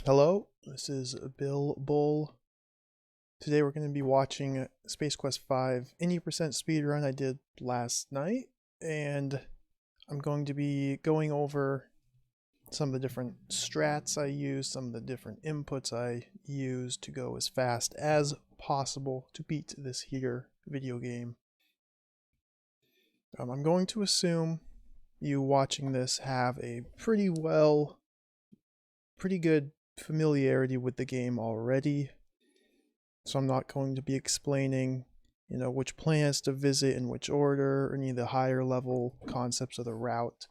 Hello, this is Bill Bull. Today we're going to be watching Space Quest 5 80% speedrun I did last night, and I'm going to be going over some of the different strats I use, some of the different inputs I use to go as fast as possible to beat this here video game. I'm going to assume you watching this have a pretty good familiarity with the game already, so I'm not going to be explaining which planets to visit in which order or any of the higher level concepts of the route.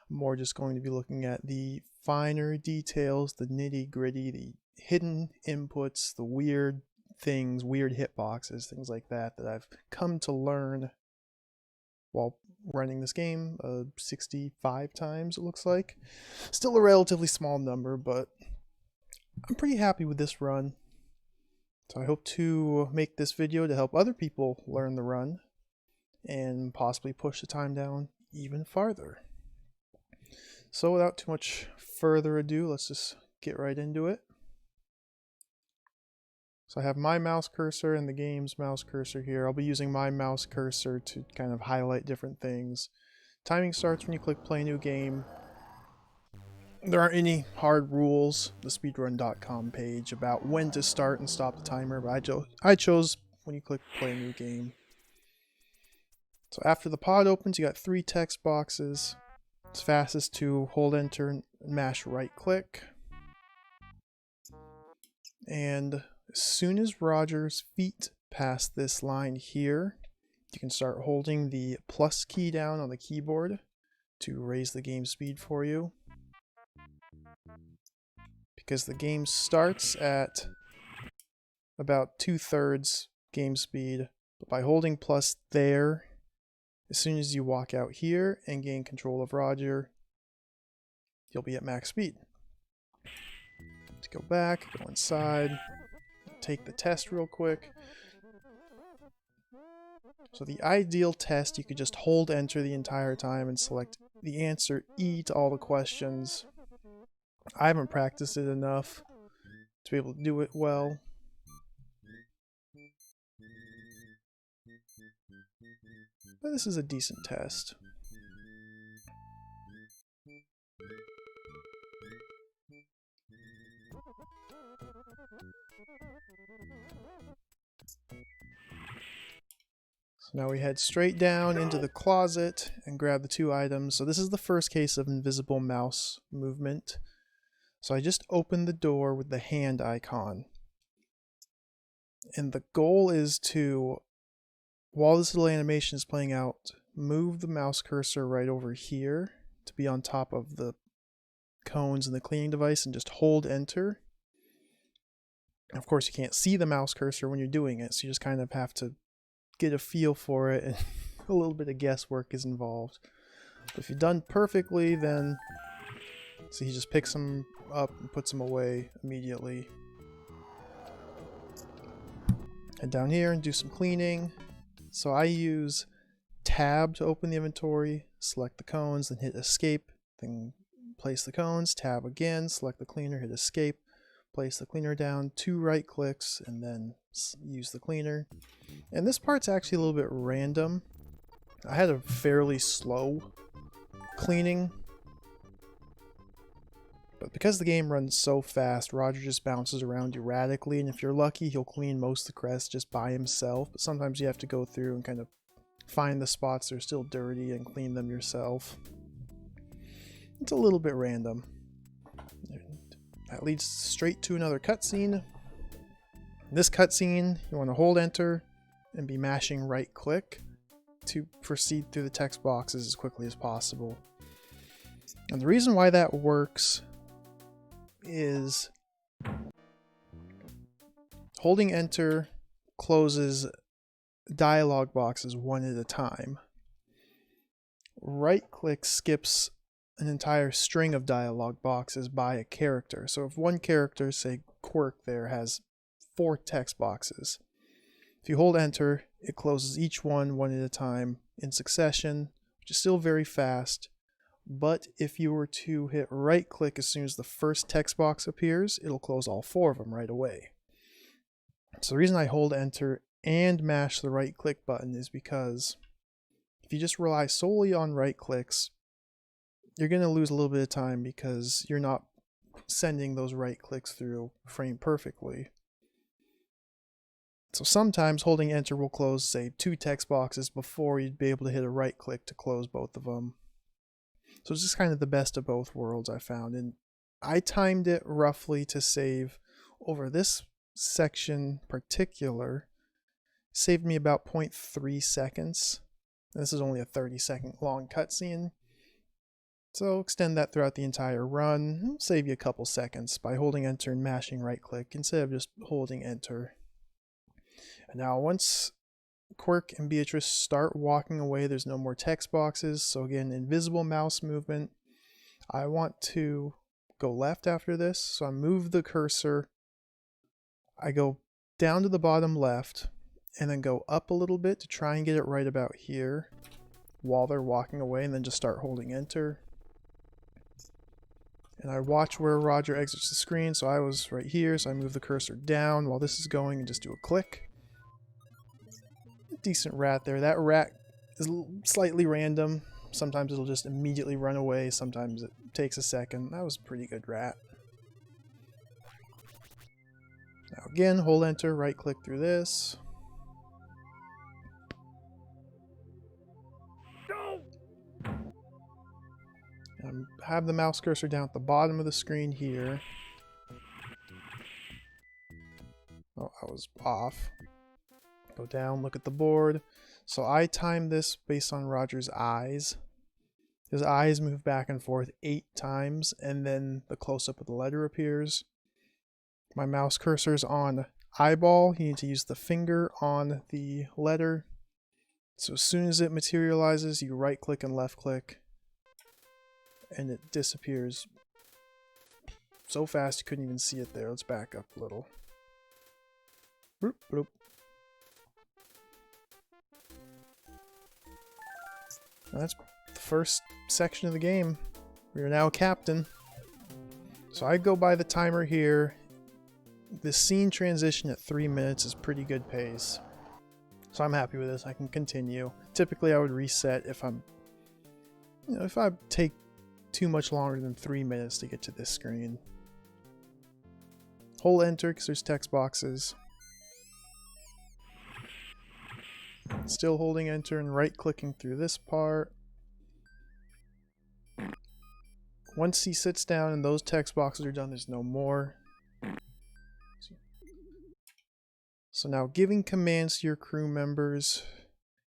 I'm more just going to be looking at the finer details, the nitty gritty, the hidden inputs, the weird things, weird hitboxes, things like that I've come to learn while running this game 65 times, it looks like. Still a relatively small number, but I'm pretty happy with this run. So I hope to make this video to help other people learn the run and possibly push the time down even farther. So without too much further ado, let's just get right into it. So I have my mouse cursor and the game's mouse cursor here. I'll be using my mouse cursor to kind of highlight different things. Timing starts when you click play new game. There aren't any hard rules, the speedrun.com page, about when to start and stop the timer, but I chose when you click play new game. So after the pod opens, you got 3 text boxes. It's fastest to hold enter and mash right click. And as soon as Roger's feet pass this line here, you can start holding the plus key down on the keyboard to raise the game speed for you. Because the game starts at about 2/3 game speed, but by holding plus there, as soon as you walk out here and gain control of Roger, you'll be at max speed. To go back, go inside, take the test real quick. So the ideal test, you could just hold enter the entire time and select the answer E to all the questions. I haven't practiced it enough to be able to do it well. But this is a decent test. So now we head straight down into the closet and grab the 2 items. So this is the first case of invisible mouse movement. So I just opened the door with the hand icon. And the goal is to, while this little animation is playing out, move the mouse cursor right over here to be on top of the cones and the cleaning device and just hold enter. Of course, you can't see the mouse cursor when you're doing it, so you just kind of have to get a feel for it, and a little bit of guesswork is involved. But if you've done perfectly, then see, he just picks them up and puts them away immediately. Head down here and do some cleaning. So I use tab to open the inventory, select the cones, then hit escape, then place the cones, tab again, select the cleaner, hit escape, place the cleaner down, 2 right clicks, and then use the cleaner. And this part's actually a little bit random. I had a fairly slow cleaning, but because the game runs so fast, Roger just bounces around erratically, and if you're lucky, he'll clean most of the crests just by himself, but sometimes you have to go through and kind of find the spots that are still dirty and clean them yourself. It's a little bit random. That leads straight to another cutscene. This cutscene, you want to hold enter and be mashing right click to proceed through the text boxes as quickly as possible. And the reason why that works is holding enter closes dialog boxes one at a time. Right click skips an entire string of dialog boxes by a character. So if one character, say Quirk there, has 4 text boxes, if you hold enter, it closes each one at a time in succession, which is still very fast, but if you were to hit right click as soon as the first text box appears, it'll close all 4 of them right away. So the reason I hold enter and mash the right click button is because if you just rely solely on right clicks, you're going to lose a little bit of time because you're not sending those right clicks through frame perfectly. So sometimes holding enter will close, say, 2 text boxes before you'd be able to hit a right click to close both of them. So it's just kind of the best of both worlds, I found. And I timed it roughly to save over this section particular, saved me about 0.3 seconds. This is only a 30-second long cutscene. So extend that throughout the entire run. It'll save you a couple seconds by holding enter and mashing right click instead of just holding enter. And now once Quirk and Beatrice start walking away, there's no more text boxes. So again, invisible mouse movement. I want to go left after this. So I move the cursor. I go down to the bottom left and then go up a little bit to try and get it right about here while they're walking away, and then just start holding enter. And I watch where Roger exits the screen, so I was right here, so I move the cursor down while this is going and just do a click. Decent rat there. That rat is slightly random. Sometimes it'll just immediately run away, sometimes it takes a second. That was a pretty good rat. Now again, hold enter, right click through this. Have the mouse cursor down at the bottom of the screen here. Oh, I was off. Go down, look at the board. So I timed this based on Roger's eyes. His eyes move back and forth 8 times, and then the close-up of the letter appears. My mouse cursor is on eyeball. You need to use the finger on the letter. So as soon as it materializes, you right click and left click, and it disappears so fast you couldn't even see it there. Let's back up a little. Bloop, bloop. That's the first section of the game. We are now captain. So I go by the timer here. The scene transition at 3 minutes is pretty good pace. So I'm happy with this. I can continue. Typically I would reset if if I take too much longer than 3 minutes to get to this screen. Hold enter because there's text boxes. Still holding enter and right clicking through this part. Once he sits down and those text boxes are done, there's no more. So now giving commands to your crew members,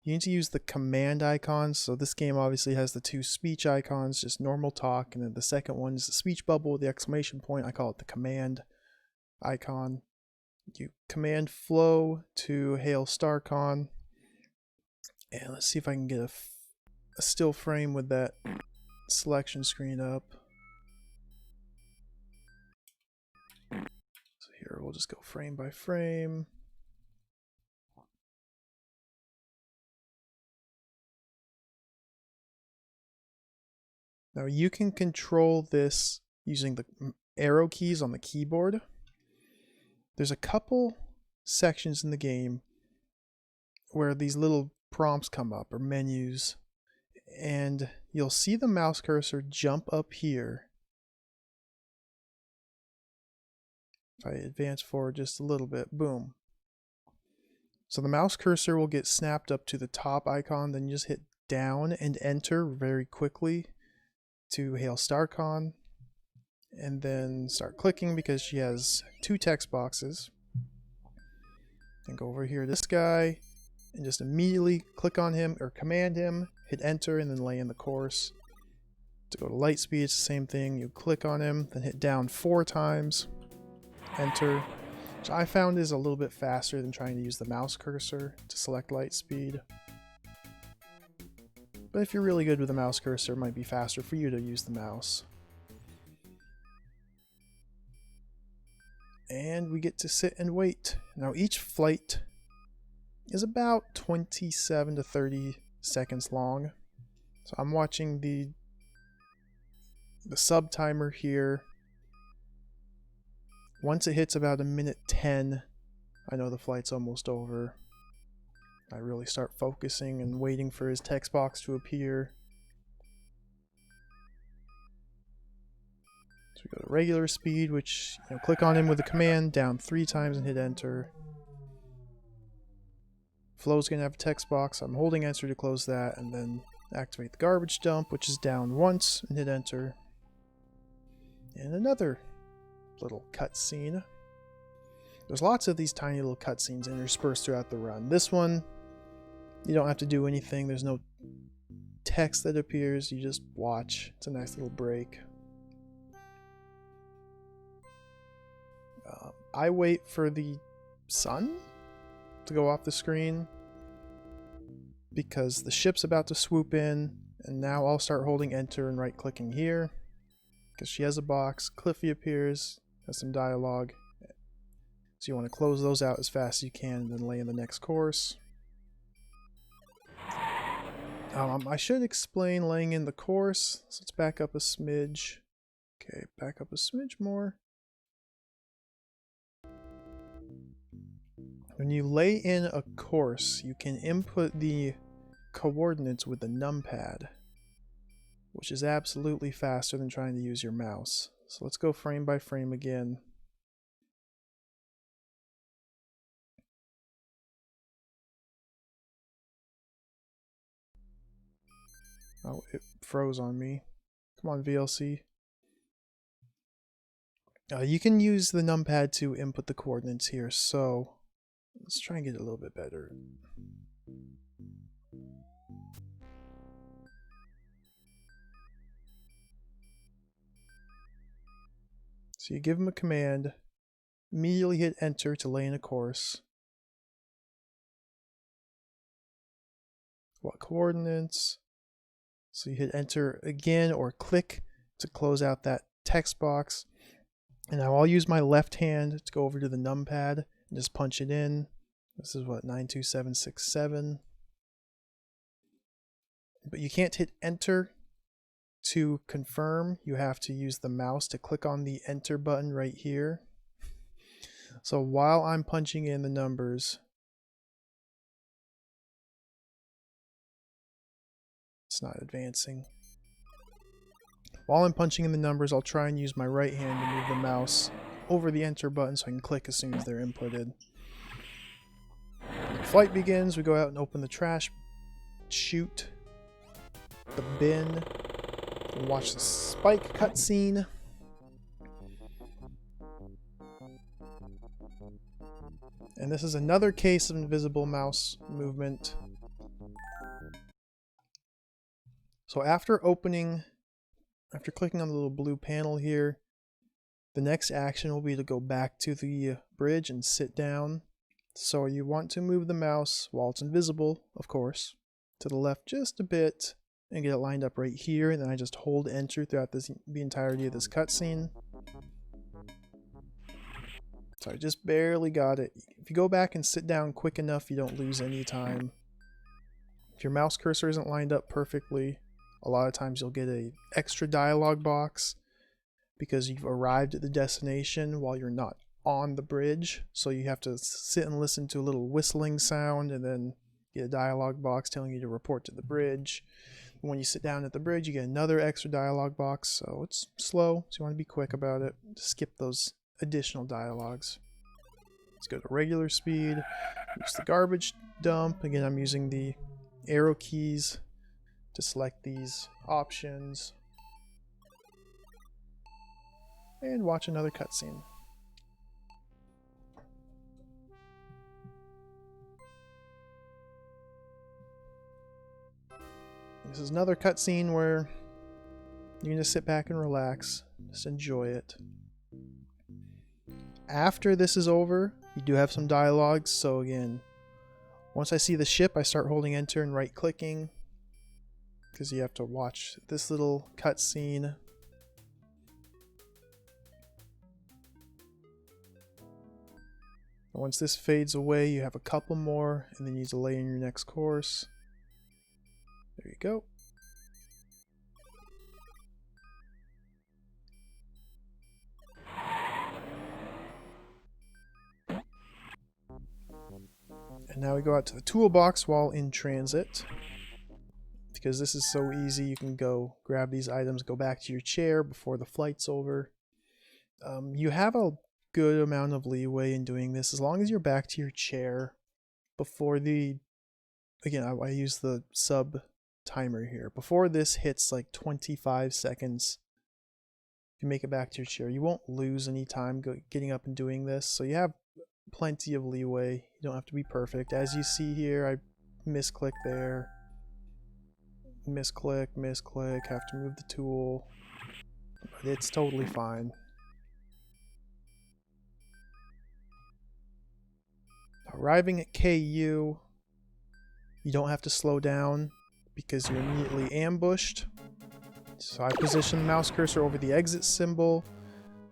you need to use the command icons. So this game obviously has the 2 speech icons, just normal talk, and then the second one is the speech bubble with the exclamation point. I call it the command icon. You command flow to hail StarCon. And let's see if I can get a still frame with that selection screen up. So here we'll just go frame by frame. Now you can control this using the arrow keys on the keyboard. There's a couple sections in the game where these little prompts come up, or menus, and you'll see the mouse cursor jump up here. If I advance forward just a little bit, boom. So the mouse cursor will get snapped up to the top icon, then you just hit down and enter very quickly to hail StarCon, and then start clicking because she has 2 text boxes. And go over here to this guy and just immediately click on him or command him, hit enter, and then lay in the course. To go to light speed, it's the same thing. You click on him, then hit down 4 times, enter, which I found is a little bit faster than trying to use the mouse cursor to select light speed. But if you're really good with the mouse cursor, it might be faster for you to use the mouse. And we get to sit and wait. Now each flight is about 27 to 30 seconds long. So I'm watching the the sub timer here. Once it hits about 1:10, I know the flight's almost over. I really start focusing and waiting for his text box to appear. So we go to regular speed, which, click on him with the command, down 3 times and hit enter. Flow's going to have a text box. I'm holding enter to close that, and then activate the garbage dump, which is down once, and hit enter. And another little cutscene. There's lots of these tiny little cutscenes interspersed throughout the run. This one, you don't have to do anything. There's no text that appears. You just watch. It's a nice little break. I wait for the sun to go off the screen because the ship's about to swoop in, and now I'll start holding enter and right clicking here because she has a box. Cliffy appears, has some dialogue, so you want to close those out as fast as you can and then lay in the next course. I should explain laying in the course, so let's back up a smidge. Okay, back up a smidge more. When you lay in a course, you can input the coordinates with the numpad, which is absolutely faster than trying to use your mouse. So let's go frame by frame again. Oh, it froze on me. Come on, VLC. You can use the numpad to input the coordinates here, so let's try and get it a little bit better. So you give him a command, immediately hit enter to lay in a course. What coordinates? So you hit enter again or click to close out that text box. And now I'll use my left hand to go over to the numpad and just punch it in. This is what, 92767. But you can't hit enter to confirm. You have to use the mouse to click on the enter button right here. So while I'm punching in the numbers, it's not advancing. While I'm punching in the numbers, I'll try and use my right hand to move the mouse over the enter button so I can click as soon as they're inputted. The flight begins, we go out and open the trash chute, the bin, and watch the spike cutscene. And this is another case of invisible mouse movement. So after clicking on the little blue panel here, the next action will be to go back to the bridge and sit down. So you want to move the mouse while it's invisible, of course, to the left just a bit and get it lined up right here, and then I just hold enter throughout the entirety of this cutscene. So I just barely got it. If you go back and sit down quick enough, you don't lose any time. If your mouse cursor isn't lined up perfectly, a lot of times you'll get an extra dialogue box because you've arrived at the destination while you're not on the bridge. So you have to sit and listen to a little whistling sound and then get a dialogue box telling you to report to the bridge. When you sit down at the bridge, you get another extra dialogue box. So it's slow, so you want to be quick about it. Skip those additional dialogues. Let's go to regular speed. Use the garbage dump. Again, I'm using the arrow keys to select these options. And watch another cutscene. This is another cutscene where you can just sit back and relax. Just enjoy it. After this is over, you do have some dialogue. So again, once I see the ship, I start holding enter and right clicking because you have to watch this little cutscene. Once this fades away, you have a couple more, and then you need to lay in your next course. There you go. And now we go out to the toolbox while in transit. Because this is so easy, you can go grab these items, go back to your chair before the flight's over. You have a good amount of leeway in doing this as long as you're back to your chair before the... Again, I use the sub timer here. Before this hits like 25 seconds, you make it back to your chair. You won't lose any time getting up and doing this, so you have plenty of leeway. You don't have to be perfect. As you see here, I misclick there. Misclick, misclick, have to move the tool. But it's totally fine. Arriving at KU, you don't have to slow down because you're immediately ambushed. So I position the mouse cursor over the exit symbol,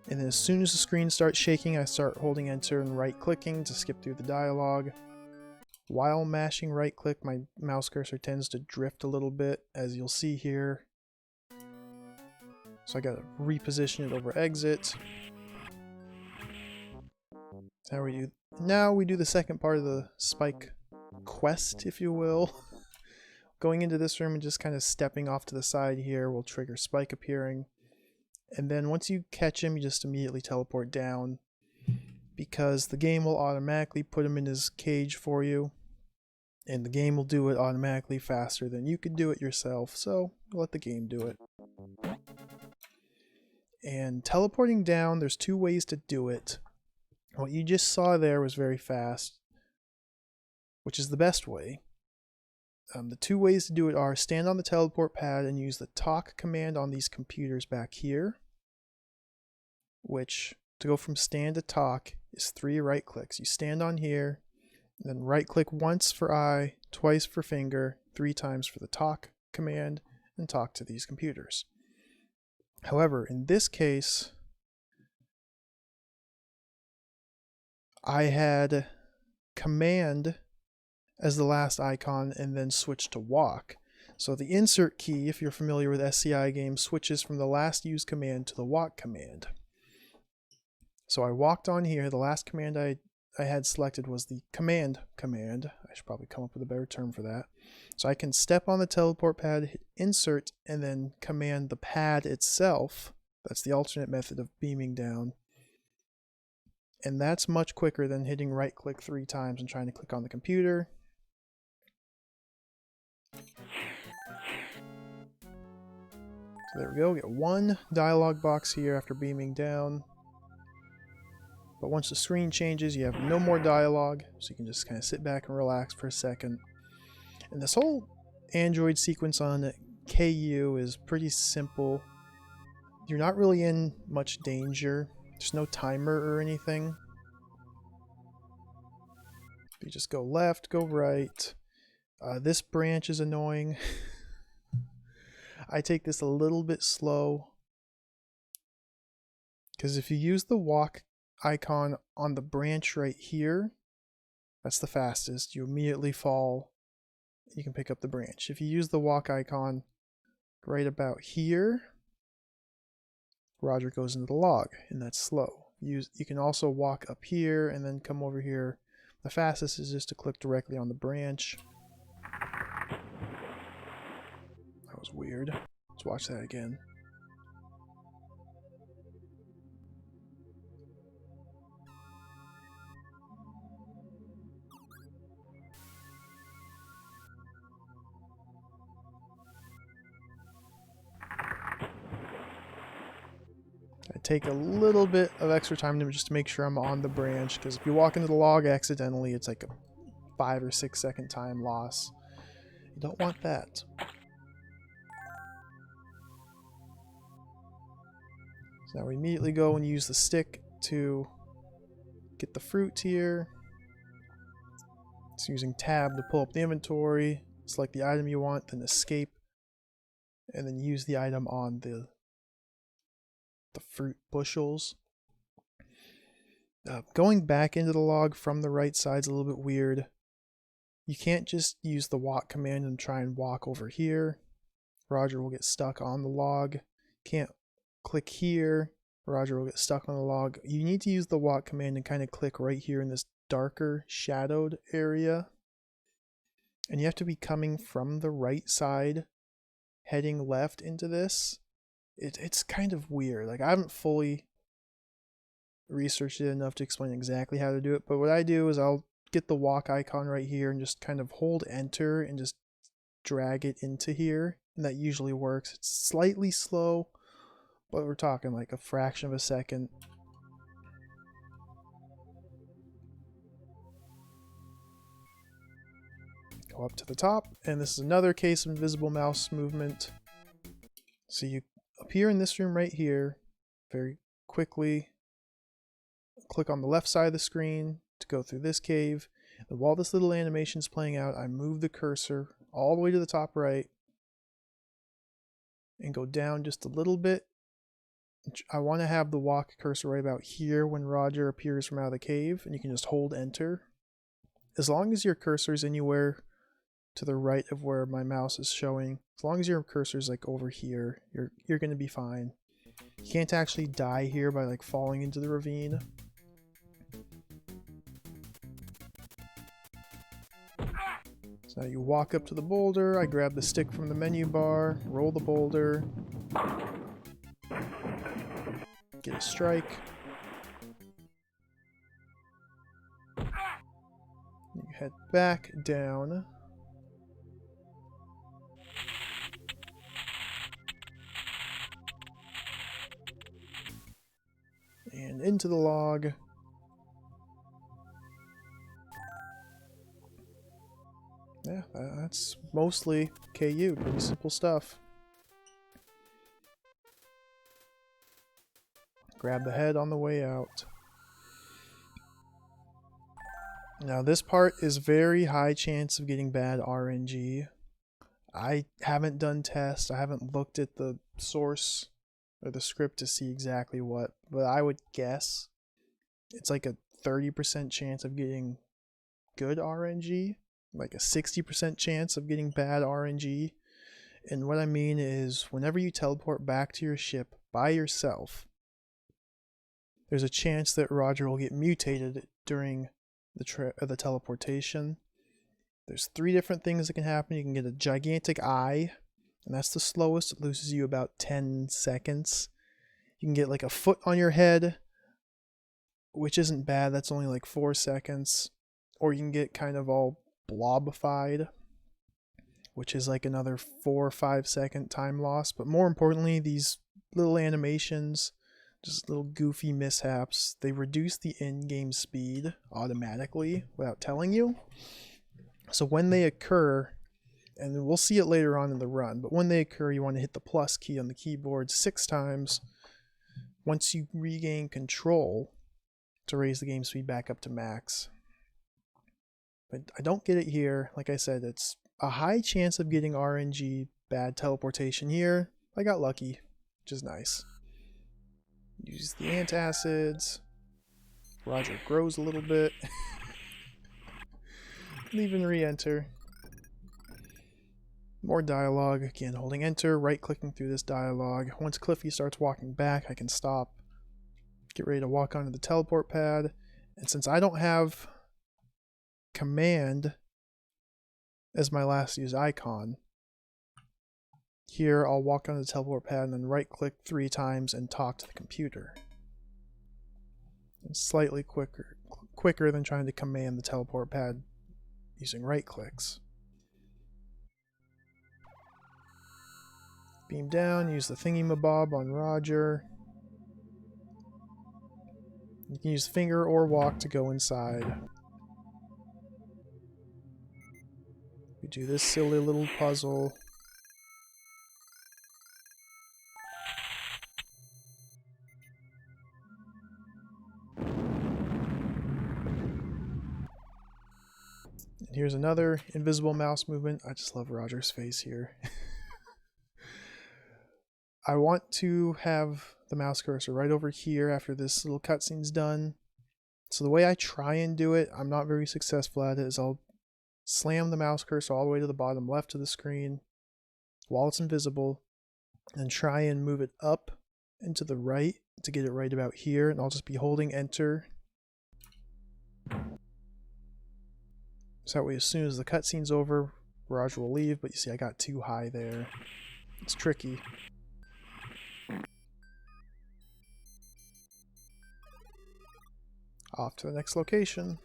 and then as soon as the screen starts shaking, I start holding enter and right clicking to skip through the dialogue. While mashing right click, my mouse cursor tends to drift a little bit, as you'll see here. So I gotta reposition it over exit. Now we do the second part of the Spike quest, if you will. Going into this room and just kind of stepping off to the side here will trigger Spike appearing. And then once you catch him, you just immediately teleport down, because the game will automatically put him in his cage for you. And the game will do it automatically faster than you could do it yourself, so let the game do it. And teleporting down, there's two ways to do it. What you just saw there was very fast, which is the best way. The two ways to do it are stand on the teleport pad and use the talk command on these computers back here, which, to go from stand to talk, is 3 right clicks. You stand on here, then right click once for eye, twice for finger, 3 times for the talk command, and talk to these computers. However, in this case, I had command as the last icon and then switch to walk. So the insert key, if you're familiar with SCI games, switches from the last used command to the walk command. So I walked on here. The last command I had selected was the command. I should probably come up with a better term for that. So I can step on the teleport pad, hit insert, and then command the pad itself. That's the alternate method of beaming down. And that's much quicker than hitting right click 3 times and trying to click on the computer. So there we go, we get 1 dialog box here after beaming down. But once the screen changes, you have no more dialogue, so you can just kind of sit back and relax for a second. And this whole Android sequence on KU is pretty simple. You're not really in much danger. There's no timer or anything. You just go left, go right. This branch is annoying. I take this a little bit slow, because if you use the walk icon on the branch right here, that's the fastest. You immediately fall. You can pick up the branch. If you use the walk icon right about here, Roger goes into the log, and that's slow. You can also walk up here and then come over here. The fastest is just to click directly on the branch. That was weird. Let's watch that again. I take a little bit of extra time just to make sure I'm on the branch, because if you walk into the log accidentally, it's like a 5 or 6 second time loss. You don't want that. So now we immediately go and use the stick to get the fruit here. It's using tab to pull up the inventory, select the item you want, then escape, and then use the item on the fruit bushels. Going back into the log from the right side is a little bit weird. You can't just use the walk command and try and walk over here. Roger will get stuck on the log. Can't click here. Roger will get stuck on the log. You need to use the walk command and kind of click right here in this darker shadowed area And you have to be coming from the right side, heading left into this. It's kind of weird. Like, I haven't fully researched it enough to explain exactly how to do it, but what I do is I'll get the walk icon right here and just kind of hold enter and just drag it into here, and that usually works. It's slightly slow, but we're talking like a fraction of a second. Go up to the top, and this is another case of invisible mouse movement. So you appear in this room right here, very quickly click on the left side of the screen to go through this cave, and while this little animation is playing out, I move the cursor all the way to the top right and go down just a little bit. I want to have the walk cursor right about here when Roger appears from out of the cave, and you can just hold enter. As long as your cursor is anywhere to the right of where my mouse is showing, as long as your cursor is like over here, you're going to be fine. You can't actually die here by like falling into the ravine. So now you walk up to the boulder, I grab the stick from the menu bar, roll the boulder, get a strike. You head back down. And into the log. Yeah, that's mostly KU. Pretty simple stuff. Grab the head on the way out. Now this part is very high chance of getting bad RNG. I haven't done tests. I haven't looked at the source or the script to see exactly what, but I would guess it's like a 30% chance of getting good RNG, like a 60% chance of getting bad RNG. And what I mean is, whenever you teleport back to your ship by yourself, there's a chance that Roger will get mutated during the teleportation. There's 3 different things that can happen. You can get a gigantic eye, and that's the slowest. It loses you about 10 seconds. You can get like a foot on your head, which isn't bad. That's only like 4 seconds. Or you can get kind of all blobified, which is like another 4 or 5 second time loss. But more importantly, these little animations, just little goofy mishaps, they reduce the in-game speed automatically without telling you. So when they occur, and we'll see it later on in the run, but when they occur, you want to hit the plus key on the keyboard 6 times once you regain control to raise the game speed back up to max. But I don't get it here. Like I said, it's a high chance of getting RNG bad teleportation here. I got lucky, which is nice. Use the antacids. Roger grows a little bit. Leave and re-enter. More dialogue. Again, holding enter, right-clicking through this dialogue. Once Cliffy starts walking back, I can stop. Get ready to walk onto the teleport pad. And since I don't have command as my last used icon, here I'll walk onto the teleport pad and then right-click 3 times and talk to the computer. It's slightly quicker than trying to command the teleport pad using right clicks. Beam down, use the thingy-mabob on Roger. You can use finger or walk to go inside. We do this silly little puzzle. And here's another invisible mouse movement. I just love Roger's face here. I want to have the mouse cursor right over here after this little cutscene's done. So the way I try and do it, I'm not very successful at it, is I'll slam the mouse cursor all the way to the bottom left of the screen while it's invisible, and try and move it up and to the right to get it right about here, and I'll just be holding enter. So that way, as soon as the cutscene's over, Roger will leave, but you see I got too high there. It's tricky. Off to the next location.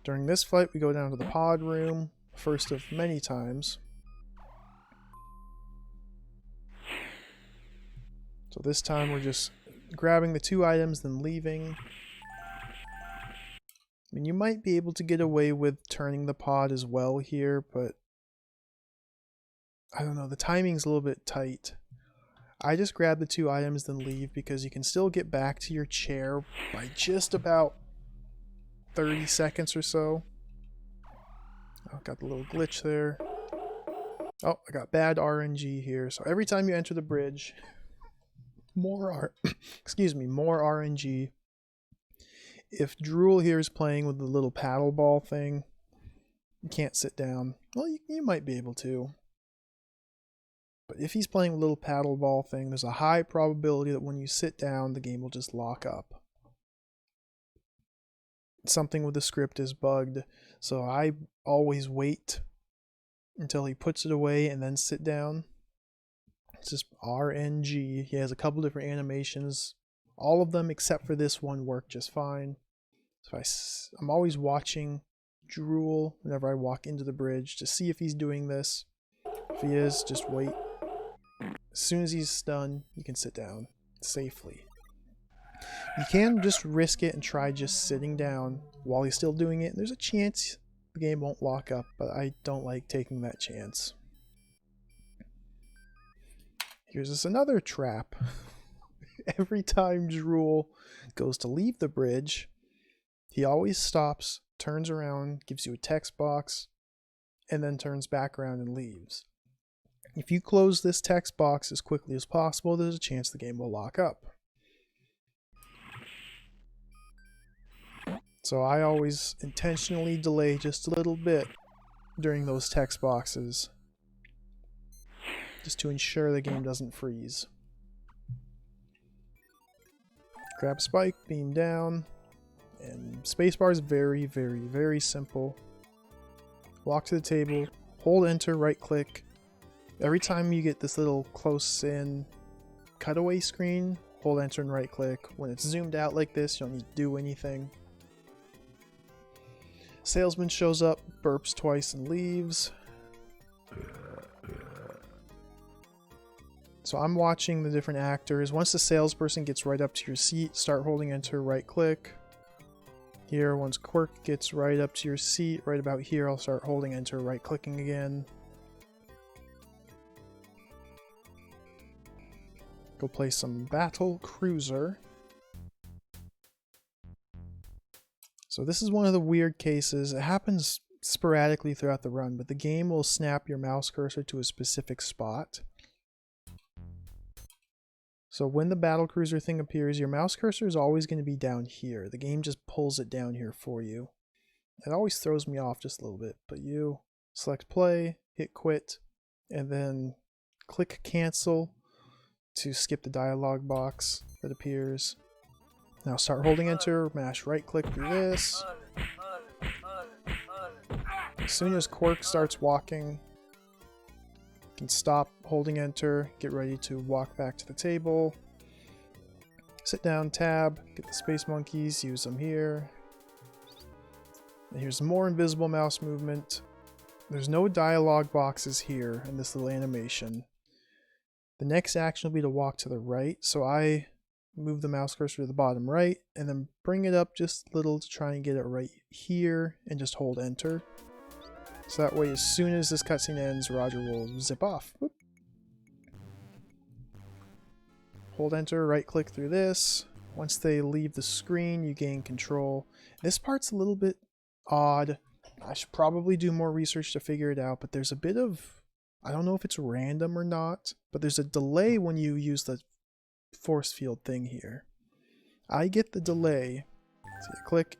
During this fight, we go down to the pod room, first of many times. So this time we're just grabbing the 2 items, then leaving. I mean, you might be able to get away with turning the pod as well here, but I don't know, the timing's a little bit tight. I just grab the 2 items, then leave, because you can still get back to your chair by just about 30 seconds or so. Oh, got the little glitch there. Oh, I got bad RNG here. So every time you enter the bridge, more RNG. If Drool here is playing with the little paddle ball thing, you can't sit down. Well, you might be able to. But if he's playing with a little paddle ball thing, there's a high probability that when you sit down, the game will just lock up. Something with the script is bugged, so I always wait until he puts it away and then sit down. It's just RNG. He has a couple different animations. All of them except for this one work just fine. So I'm always watching Drool whenever I walk into the bridge to see if he's doing this. If he is, just wait. As soon as he's done, you can sit down safely. You can just risk it and try just sitting down while he's still doing it. There's a chance the game won't lock up, but I don't like taking that chance. Here's just another trap. Every time Drool goes to leave the bridge, he always stops, turns around, gives you a text box, and then turns back around and leaves. If you close this text box as quickly as possible, there's a chance the game will lock up. So I always intentionally delay just a little bit during those text boxes, just to ensure the game doesn't freeze. Grab spike, beam down, and spacebar is very, very, very simple. Walk to the table, hold enter, right click. Every time you get this little close in cutaway screen, hold enter and right click. When it's zoomed out like this, you don't need to do anything. Salesman shows up, burps twice and leaves. So I'm watching the different actors. Once the salesperson gets right up to your seat, start holding enter, right click. Here, once Quirk gets right up to your seat, right about here, I'll start holding enter, right clicking again. Go play some Battle Cruiser. So this is one of the weird cases. It happens sporadically throughout the run, but the game will snap your mouse cursor to a specific spot. So when the battle cruiser thing appears, your mouse cursor is always going to be down here. The game just pulls it down here for you. It always throws me off just a little bit, but you select play, hit quit, and then click cancel to skip the dialog box that appears. Now start holding enter, mash right click through this. As soon as Quirk starts walking, you can stop holding enter, get ready to walk back to the table. Sit down, tab, get the space monkeys, use them here. And here's more invisible mouse movement. There's no dialog boxes here in this little animation. The next action will be to walk to the right, so I move the mouse cursor to the bottom right, and then bring it up just a little to try and get it right here, and just hold enter. So that way, as soon as this cutscene ends, Roger will zip off. Whoop. Hold enter, right click through this. Once they leave the screen, you gain control. This part's a little bit odd. I should probably do more research to figure it out, but there's a bit of, I don't know if it's random or not, but there's a delay when you use the force field thing here. I get the delay. So you click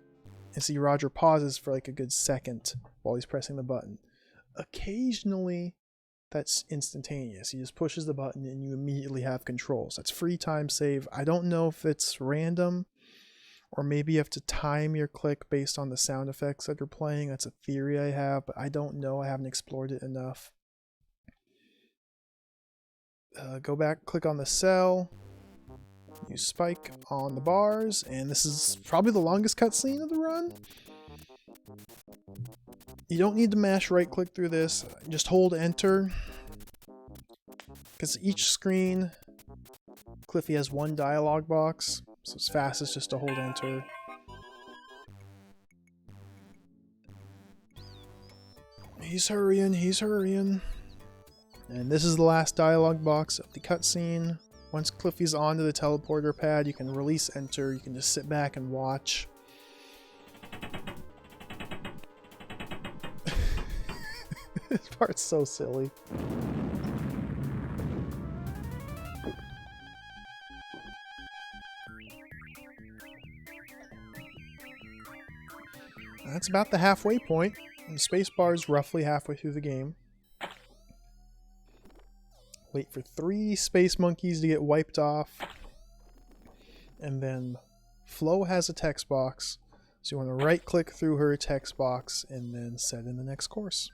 and see Roger pauses for like a good second while he's pressing the button. Occasionally that's instantaneous. He just pushes the button and you immediately have control. So that's free time save. I don't know if it's random Or maybe you have to time your click based on the sound effects that are playing. That's a theory I have, but I don't know. I haven't explored it enough. Go back, click on the cell, use spike on the bars, and this is probably the longest cutscene of the run. You don't need to mash right click through this, just hold enter. Because each screen, Cliffy has one dialogue box, so it's fastest just to hold enter. He's hurrying, he's hurrying. And this is the last dialogue box of the cutscene. Once Cliffy's onto the teleporter pad, you can release enter, you can just sit back and watch. This part's so silly. That's about the halfway point. And the spacebar is roughly halfway through the game. Wait for 3 space monkeys to get wiped off. And then Flo has a text box. So you want to right click through her text box and then set in the next course.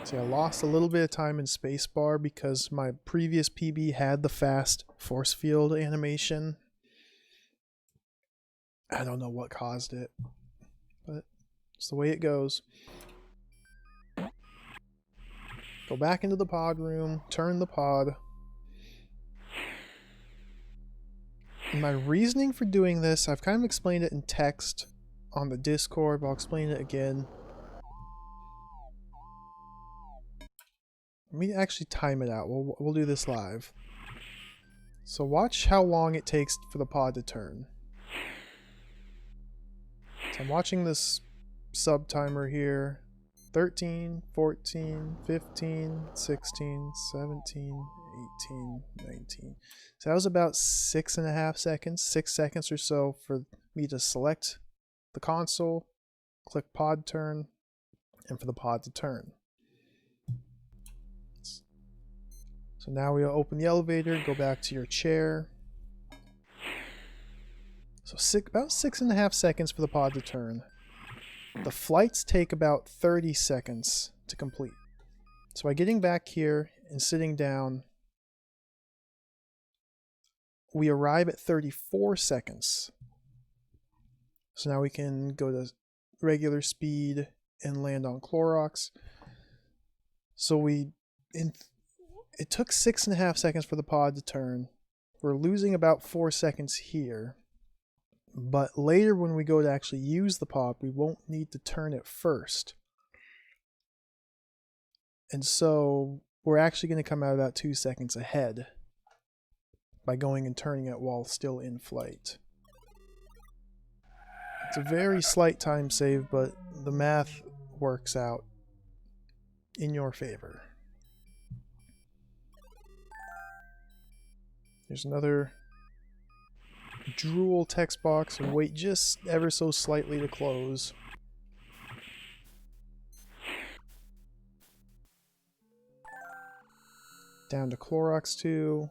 See, I lost a little bit of time in spacebar because my previous PB had the fast force field animation. I don't know what caused it, but it's the way it goes. Go back into the pod room, turn the pod. And my reasoning for doing this, I've kind of explained it in text on the Discord, but I'll explain it again. Let me actually time it out. We'll do this live. So watch how long it takes for the pod to turn. So I'm watching this sub timer here. 13, 14, 15, 16, 17, 18, 19. So that was about 6.5 seconds, 6 seconds or so for me to select the console, click pod turn, and for the pod to turn. So now we'll open the elevator, go back to your chair. So about 6.5 seconds for the pod to turn. The flights take about 30 seconds to complete. So by getting back here and sitting down, we arrive at 34 seconds. So now we can go to regular speed and land on Clorox. So it took 6.5 seconds for the pod to turn. We're losing about 4 seconds here. But later when we go to actually use the pod, we won't need to turn it first. And so we're actually going to come out about 2 seconds ahead by going and turning it while still in flight. It's a very slight time save, but the math works out in your favor. There's another drool text box, and wait just ever so slightly to close. Down to Clorox 2.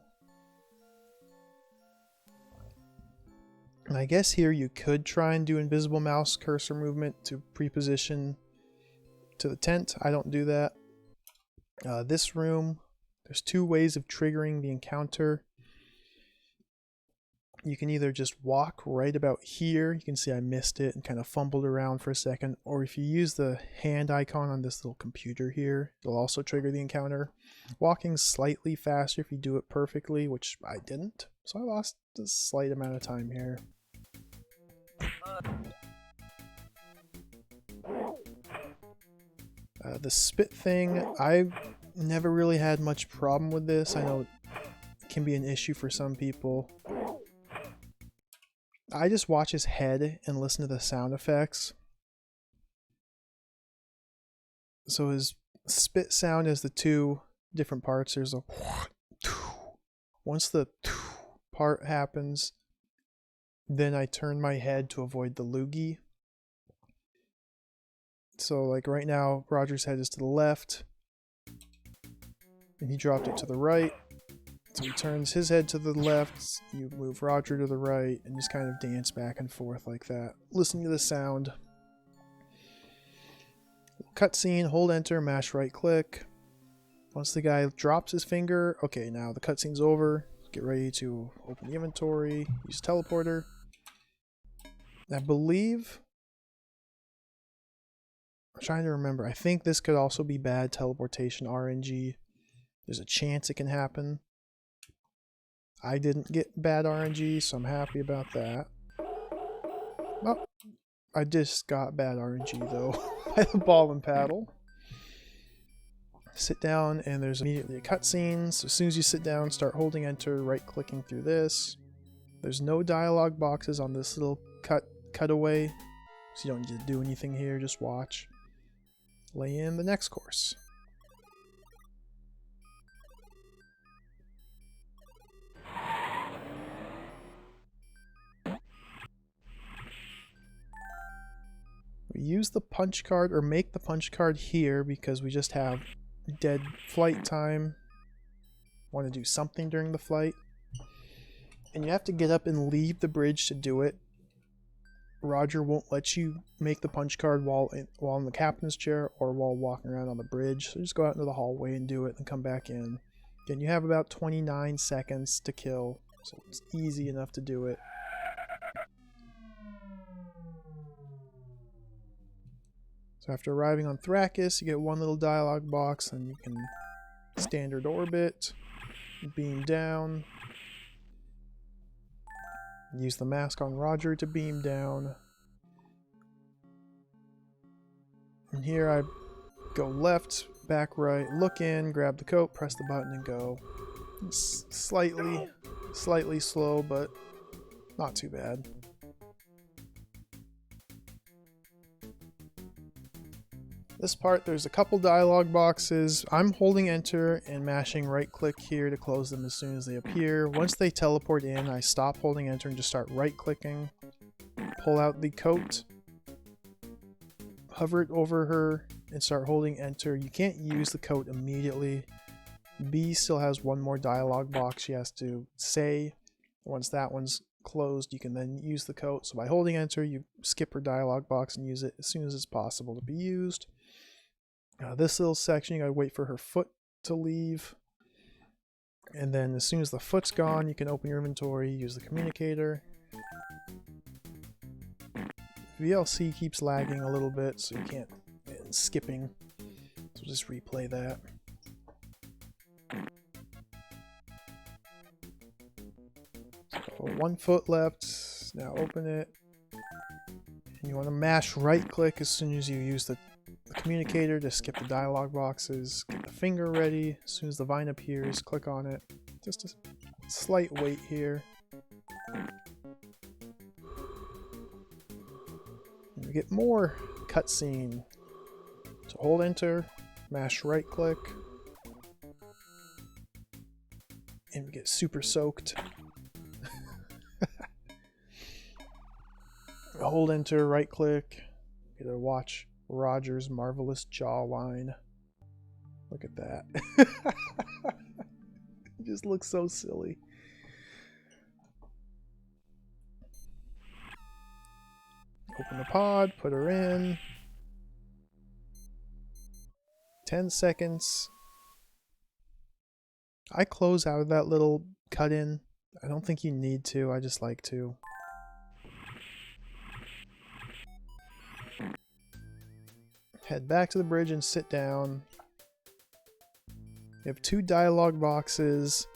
And I guess here you could try and do invisible mouse cursor movement to pre-position to the tent. I don't do that. This room, there's 2 ways of triggering the encounter. You can either just walk right about here, you can see I missed it and kind of fumbled around for a second, or if you use the hand icon on this little computer here, it'll also trigger the encounter. Walking slightly faster if you do it perfectly, which I didn't, so I lost a slight amount of time here. The spit thing, I've never really had much problem with this. I know it can be an issue for some people. I just watch his head and listen to the sound effects. So his spit sound is the 2 different parts. There's a once the part happens, then I turn my head to avoid the loogie. So like right now, Roger's head is to the left. and he dropped it to the right. So he turns his head to the left, you move Roger to the right, and just kind of dance back and forth like that. Listen to the sound. Cutscene, hold enter, mash right click. Once the guy drops his finger, okay, now the cutscene's over. Get ready to open the inventory, use teleporter. I believe, I'm trying to remember, I think this could also be bad teleportation RNG. There's a chance it can happen. I didn't get bad RNG, so I'm happy about that. Oh, I just got bad RNG though by the ball and paddle. Sit down and there's immediately a cutscene. So as soon as you sit down, start holding enter, right clicking through this. There's no dialogue boxes on this little cutaway, so you don't need to do anything here, just watch. Lay in the next course. We use the punch card, or make the punch card here, because we just have dead flight time. Want to do something during the flight. And you have to get up and leave the bridge to do it. Roger won't let you make the punch card while in the captain's chair or while walking around on the bridge. So just go out into the hallway and do it and come back in. Again, you have about 29 seconds to kill, so it's easy enough to do it. So after arriving on Thrakis, you get one little dialogue box, and you can standard orbit, beam down, use the mask on Roger to beam down. And here I go left, back right, look in, grab the coat, press the button, and go. It's slightly slow, but not too bad. This part, there's a couple dialogue boxes. I'm holding enter and mashing right click here to close them as soon as they appear. Once they teleport in, I stop holding enter and just start right clicking. Pull out the coat, hover it over her, and start holding enter. You can't use the coat immediately. B still has one more dialogue box she has to say. Once that one's closed, you can then use the coat. So by holding enter, you skip her dialogue box and use it as soon as it's possible to be used. This little section, you gotta wait for her foot to leave. And then as soon as the foot's gone, you can open your inventory, use the communicator. VLC keeps lagging a little bit, so you can't, and skipping. So just replay that. So 1 foot left, now open it. And you want to mash right click as soon as you use the communicator to skip the dialogue boxes. Get the finger ready. As soon as the vine appears, click on it. Just a slight wait here. And we get more cutscene. So hold enter, mash right click, and we get super soaked. Hold enter, right click, get to watch Roger's marvelous jawline. Look at that. It just looks so silly. Open the pod, put her in. 10 seconds. I close out of that little cut in. I don't think you need to, I just like to. Head back to the bridge and sit down. You have 2 dialogue boxes,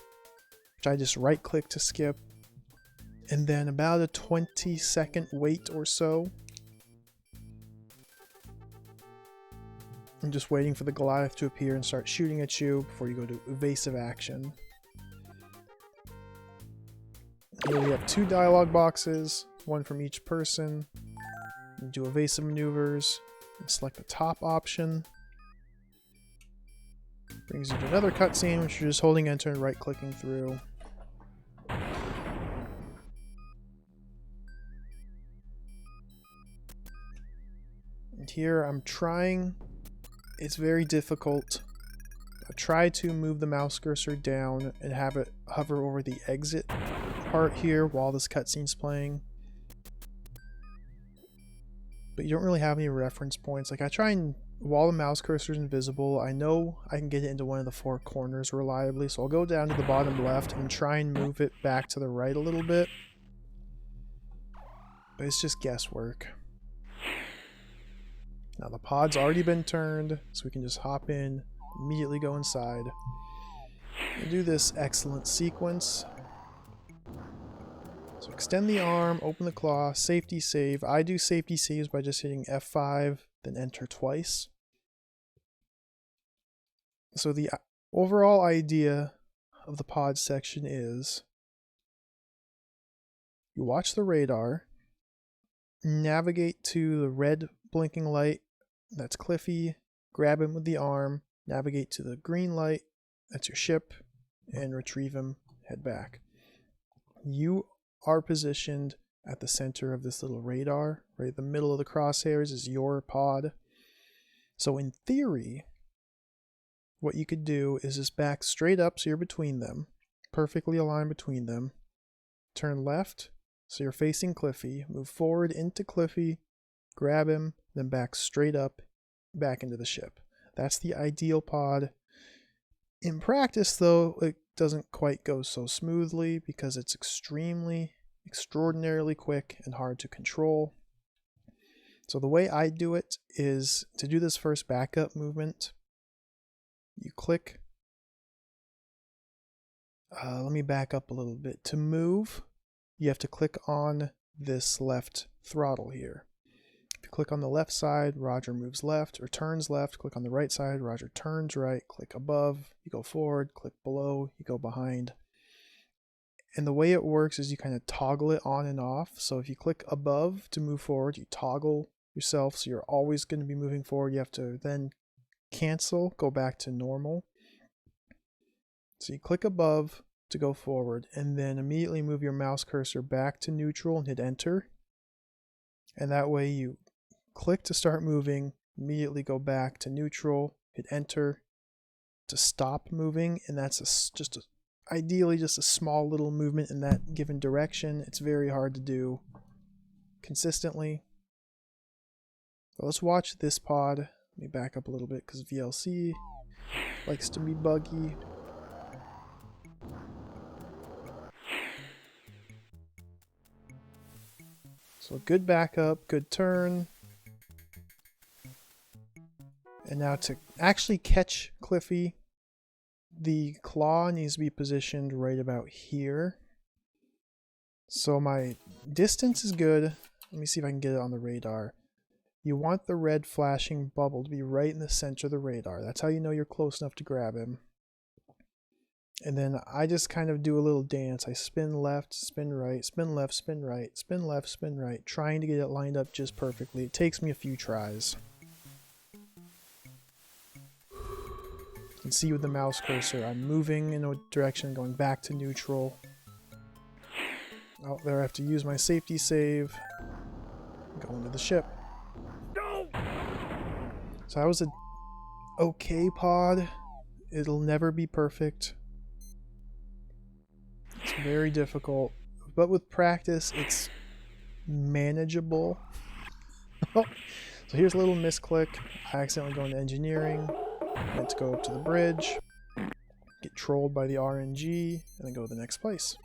which I just right click to skip. And then about a 20-second wait or so. I'm just waiting for the Goliath to appear and start shooting at you before you go to evasive action. Here we have 2 dialogue boxes, one from each person. You do evasive maneuvers. Select the top option. Brings you to another cutscene, which you're just holding enter and right clicking through. And here I'm trying. It's very difficult. try to move the mouse cursor down and have it hover over the exit part here while this cutscene's playing. But you don't really have any reference points. Like I try and, while the mouse cursor is invisible, I know I can get it into one of the 4 corners reliably, so I'll go down to the bottom left and try and move it back to the right a little bit. But it's just guesswork. Now the pod's already been turned, so we can just hop in, immediately go inside, and do this excellent sequence. So extend the arm, open the claw, safety save. I do safety saves by just hitting F5, then enter twice. So the overall idea of the pod section is you watch the radar, navigate to the red blinking light, that's Cliffy, grab him with the arm, navigate to the green light, that's your ship, and retrieve him, head back. You are positioned at the center of this little radar, right? The middle of the crosshairs is your pod. So in theory, what you could do is just back straight up so you're between them, perfectly aligned between them, turn left so you're facing Cliffy, move forward into Cliffy, grab him, then back straight up, back into the ship. That's the ideal pod. In practice, though, it doesn't quite go so smoothly because it's extraordinarily quick and hard to control. So the way I do it is to do this first backup movement. You click. Let me back up a little bit. To move, you have to click on this left throttle here. If you click on the left side, Roger moves left or turns left. Click on the right side, Roger turns right. Click above, you go forward. Click below, you go behind. And the way it works is you kind of toggle it on and off. So if you click above to move forward, you toggle yourself so you're always going to be moving forward. You have to then cancel, go back to normal. So you click above to go forward and then immediately move your mouse cursor back to neutral and hit enter. And that way you click to start moving, immediately go back to neutral, hit enter to stop moving, and that's ideally just a small little movement in that given direction. It's very hard to do consistently. So let's watch this pod. Let me back up a little bit because VLC likes to be buggy. So good backup, good turn. And now to actually catch Cliffy, the claw needs to be positioned right about here. So my distance is good. Let me see if I can get it on the radar. You want the red flashing bubble to be right in the center of the radar. That's how you know you're close enough to grab him. And then I just kind of do a little dance. I spin left, spin right, spin left, spin right, spin left, spin right, trying to get it lined up just perfectly. It takes me a few tries. You can see with the mouse cursor, I'm moving in a direction, going back to neutral. Oh, there I have to use my safety save. Go into the ship. So that was a okay pod. It'll never be perfect. It's very difficult, but with practice, it's manageable. Oh, so here's a little misclick. I accidentally go into engineering. Meant to go up to the bridge, get trolled by the RNG, and then go to the next place.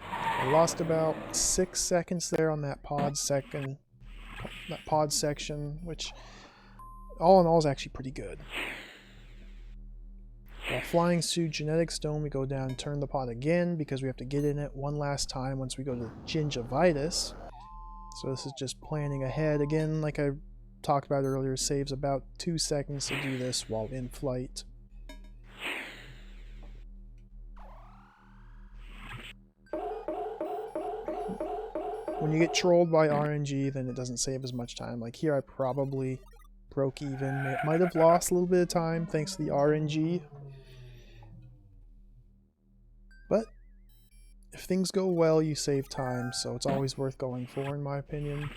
I lost about 6 seconds there on that pod section, which all in all is actually pretty good. While flying to Genetic Stone, we go down and turn the pod again because we have to get in it one last time once we go to Gingivitis. So this is just planning ahead. Again, like I talked about earlier, saves about 2 seconds to do this while in flight. When you get trolled by RNG, then it doesn't save as much time. Like here, I probably broke even. Might have lost a little bit of time thanks to the RNG. But if things go well, you save time, so it's always worth going for, in my opinion.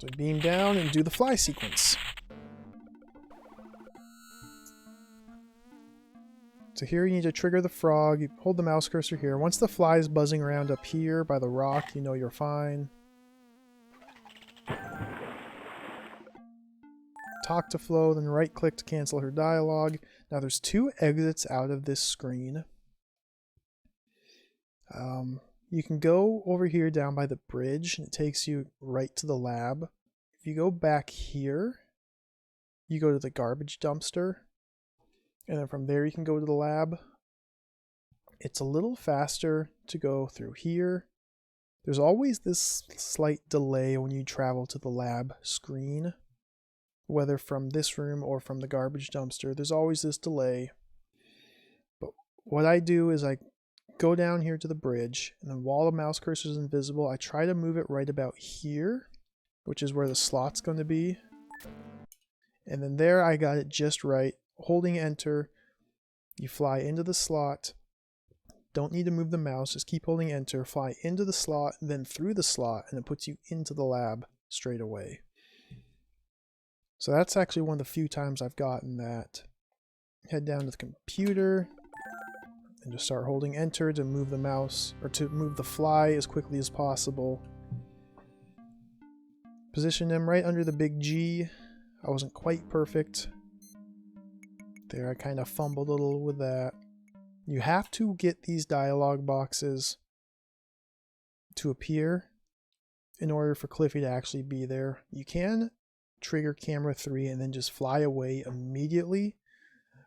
So beam down and do the fly sequence. So here you need to trigger the frog. You hold the mouse cursor here. Once the fly is buzzing around up here by the rock, you know you're fine. Talk to Flo, then right click to cancel her dialogue. Now there's 2 exits out of this screen. You can go over here down by the bridge, and it takes you right to the lab. If you go back here, you go to the garbage dumpster, and then from there you can go to the lab. It's a little faster to go through here. There's always this slight delay when you travel to the lab screen, whether from this room or from the garbage dumpster. There's always this delay. But what I do is I go down here to the bridge, and then while the mouse cursor is invisible, I try to move it right about here, which is where the slot's going to be. And then there I got it just right. Holding enter, you fly into the slot. Don't need to move the mouse, just keep holding enter, fly into the slot, then through the slot, and it puts you into the lab straight away. So that's actually one of the few times I've gotten that. Head down to the computer, and just start holding enter to move the mouse, or to move the fly as quickly as possible. Position them right under the big G. I wasn't quite perfect. There, I kind of fumbled a little with that. You have to get these dialogue boxes to appear in order for Cliffy to actually be there. You can trigger camera 3 and then just fly away immediately.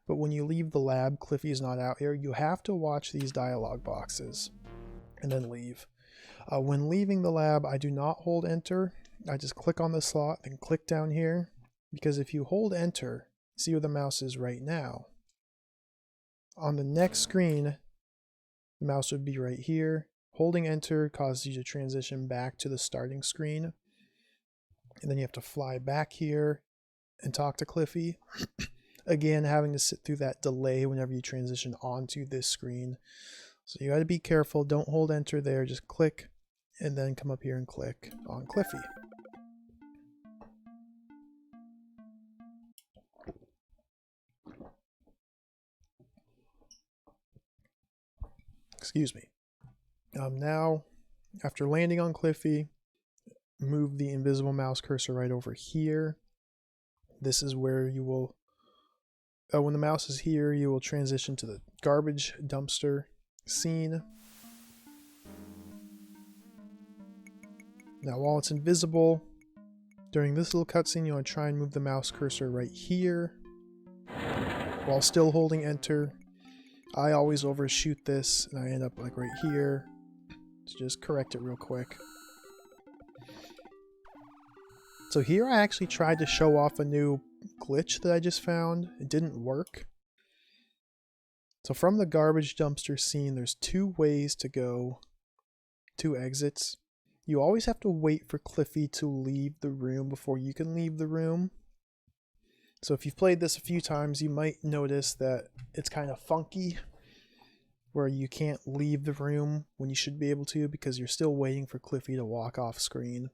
But when you leave the lab, Cliffy is not out here. You have to watch these dialogue boxes and then leave. When leaving the lab, I do not hold enter. I just click on the slot, then click down here. Because if you hold enter, see where the mouse is right now. On the next screen, the mouse would be right here. Holding enter causes you to transition back to the starting screen. And then you have to fly back here and talk to Cliffy. Again, having to sit through that delay whenever you transition onto this screen. So you got to be careful. Don't hold enter there. Just click and then come up here and click on Cliffy. Excuse me. Now, after landing on Cliffy, move the invisible mouse cursor right over here. This is where you will, when the mouse is here, you will transition to the garbage dumpster scene. Now, while it's invisible, during this little cutscene, you want to try and move the mouse cursor right here while still holding enter. I always overshoot this, and I end up like right here. So just correct it real quick. So here I actually tried to show off a new glitch that I just found. It didn't work. So from the garbage dumpster scene, there's 2 ways to go, 2 exits. You always have to wait for Cliffy to leave the room before you can leave the room. So if you've played this a few times, you might notice that it's kind of funky, where you can't leave the room when you should be able to because you're still waiting for Cliffy to walk off screen.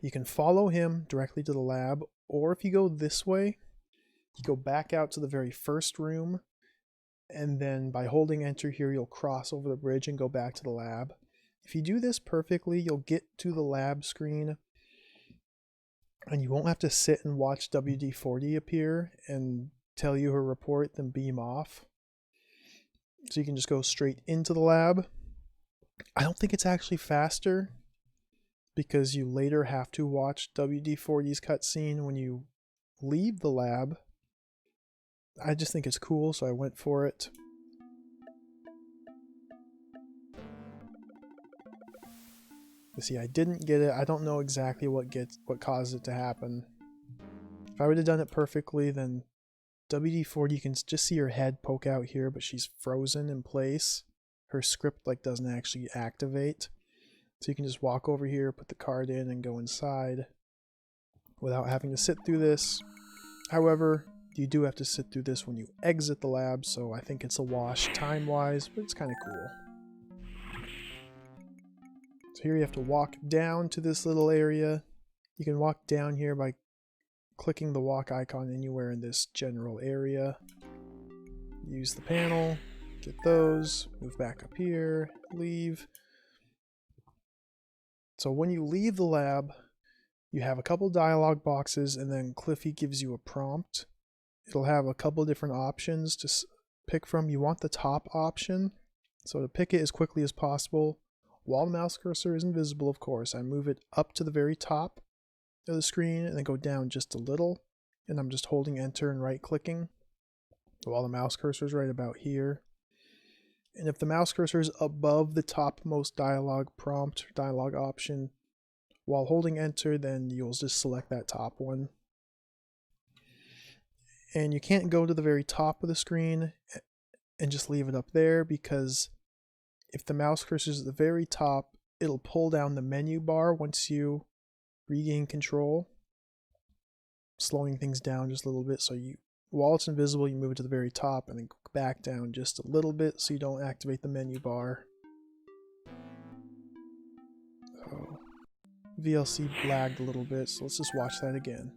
You can follow him directly to the lab, or if you go this way, you go back out to the very first room, and then by holding enter here, you'll cross over the bridge and go back to the lab. If you do this perfectly, you'll get to the lab screen, and you won't have to sit and watch WD-40 appear and tell you her report, then beam off. So you can just go straight into the lab. I don't think it's actually faster because you later have to watch WD-40's cutscene when you leave the lab. I just think it's cool, so I went for it. You see, I didn't get it. I don't know exactly what caused it to happen. If I would have done it perfectly, then WD-40, you can just see her head poke out here, but she's frozen in place. Her script doesn't actually activate. So you can just walk over here, put the card in, and go inside without having to sit through this. However, you do have to sit through this when you exit the lab, so I think it's a wash time-wise, but it's kind of cool. So here you have to walk down to this little area, You can walk down here by clicking the walk icon anywhere in this general area. Use the panel, get those, move back up here, leave. So when you leave the lab, you have a couple dialog boxes, and then Cliffy gives you a prompt. It'll have a couple different options to pick from. You want the top option, so to pick it as quickly as possible, while the mouse cursor is invisible, of course, I move it up to the very top of the screen and then go down just a little, and I'm just holding enter and right clicking while the mouse cursor is right about here. And if the mouse cursor is above the topmost dialog prompt or dialog option while holding enter, then you'll just select that top one. And you can't go to the very top of the screen and just leave it up there, because if the mouse cursor is at the very top, it'll pull down the menu bar once you regain control, slowing things down just a little bit. So you, while it's invisible, you move it to the very top and then go back down just a little bit so you don't activate the menu bar. So VLC lagged a little bit, so let's just watch that again.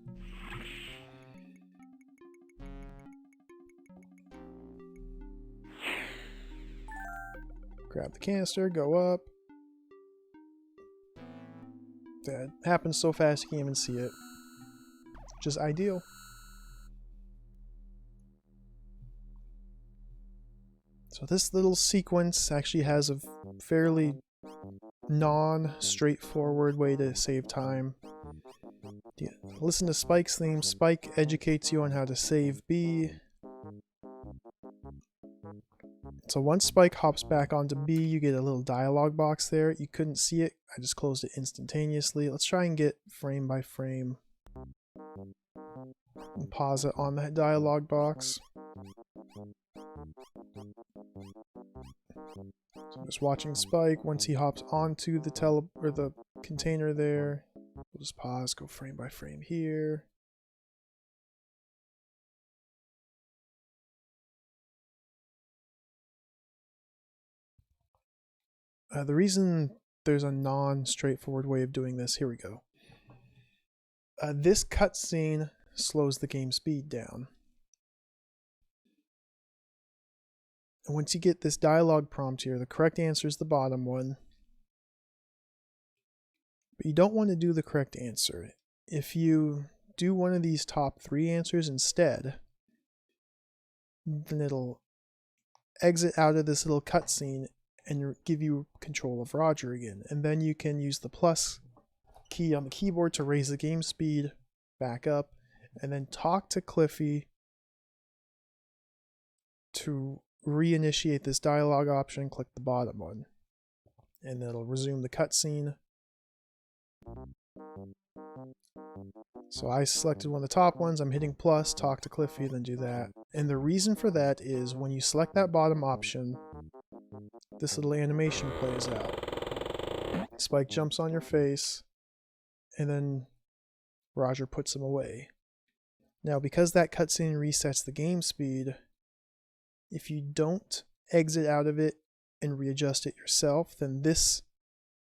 Grab the canister, go up. That happens so fast you can't even see it. Which is ideal. So this little sequence actually has a fairly non-straightforward way to save time. Listen to Spike's theme. Spike educates you on how to save B. So once Spike hops back onto B, you get a little dialog box there. You couldn't see it. I just closed it instantaneously. Let's try and get frame by frame. And pause it on that dialog box. So I'm just watching Spike. Once he hops onto the the container there, we'll just pause, go frame by frame here. The reason there's a non-straightforward way of doing this, here we go. This cutscene slows the game speed down. And once you get this dialog prompt here, the correct answer is the bottom one. But you don't want to do the correct answer. If you do one of these top 3 answers instead, then it'll exit out of this little cutscene and give you control of Roger again. And then you can use the plus key on the keyboard to raise the game speed back up, and then talk to Cliffy to reinitiate this dialog option. Click the bottom one, and it'll resume the cutscene. So I selected one of the top ones. I'm hitting plus, talk to Cliffy, then do that. And the reason for that is when you select that bottom option, this little animation plays out. Spike jumps on your face, and then Roger puts him away. Now, because that cutscene resets the game speed, if you don't exit out of it and readjust it yourself, then this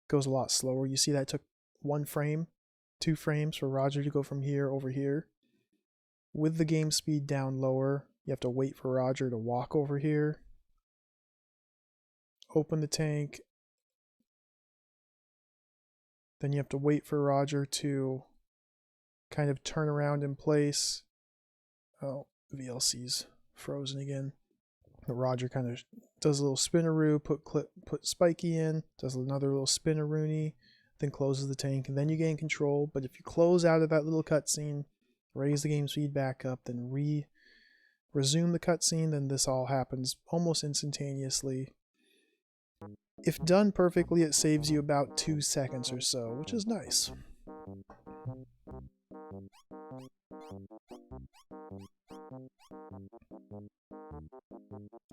goes a lot slower. You see that took 1 frame, 2 frames for Roger to go from here over here. With the game speed down lower, you have to wait for Roger to walk over here, open the tank, then you have to wait for Roger to kind of turn around in place. Oh, the VLC's frozen again. But Roger kind of does a little spinneroo, put Spikey in, does another little spinneroony, then closes the tank, and then you gain control. But if you close out of that little cutscene, raise the game speed back up, then resume the cutscene, then this all happens almost instantaneously. If done perfectly, it saves you about 2 seconds or so, which is nice.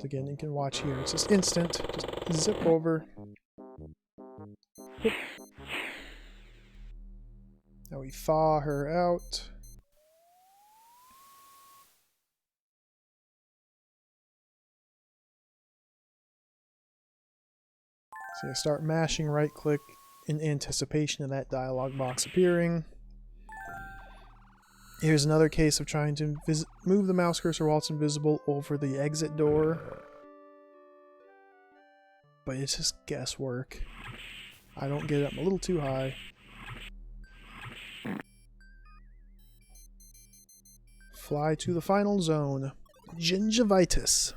Again, you can watch here. It's just instant. Just zip over. Whoop. Now we thaw her out. So you start mashing right click in anticipation of that dialog box appearing. Here's another case of trying to move the mouse cursor while it's invisible over the exit door. But it's just guesswork. I don't get it. I'm a little too high. Fly to the final zone. Gingivitis.